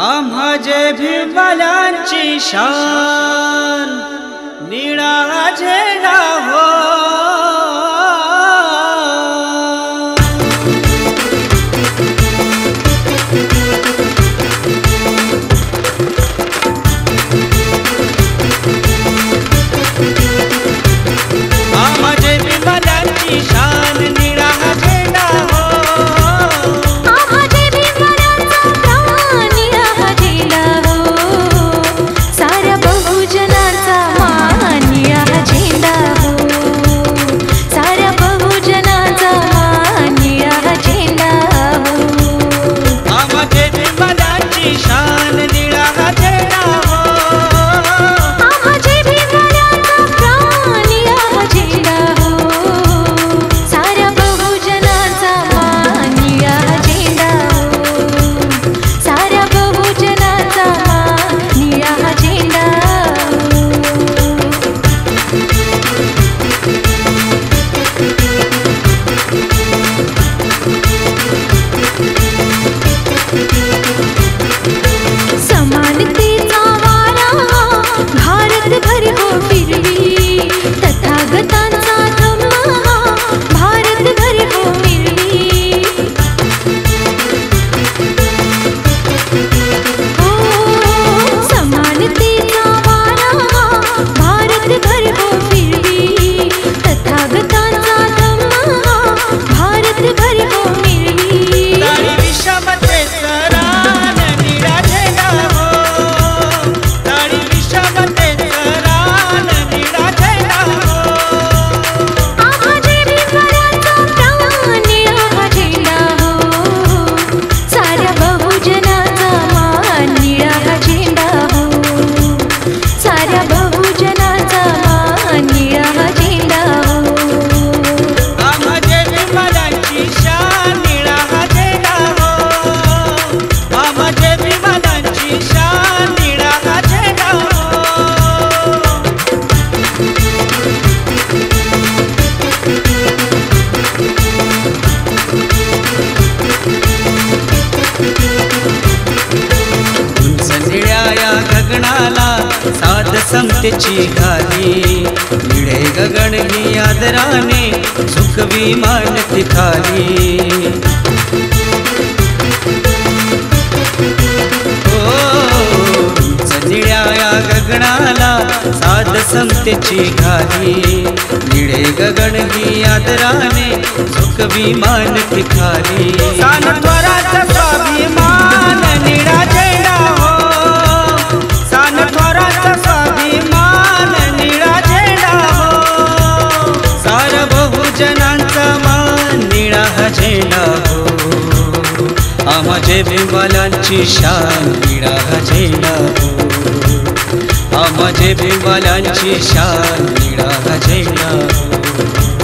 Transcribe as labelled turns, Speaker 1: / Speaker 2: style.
Speaker 1: आम्हाजे भीमवाल्यांची शान निळा झेंडा हो। आम्हाजे भीमवाल्यांची शान निळा झेंडा हो। साध समतेची घाली निळे गगन ही आदराने सुख विमान तिथाली। निळ्या या गगनाला साध समतेची घाली निळे गगन ही आदराने सुख विमान तिथाली। सानथोराचा स्वाभिमान निळा झेंडा हो। सानथोराचा स्वाभिमान निळा झेंडा हो। साऱ्या बहुजनांचा मान निळा झेंडा हो। आम्हाजे भीमवाल्यांची शान निळा झेंडा हो। आम्हाजे भीमवाल्यांची शान निळा झेंडा हो।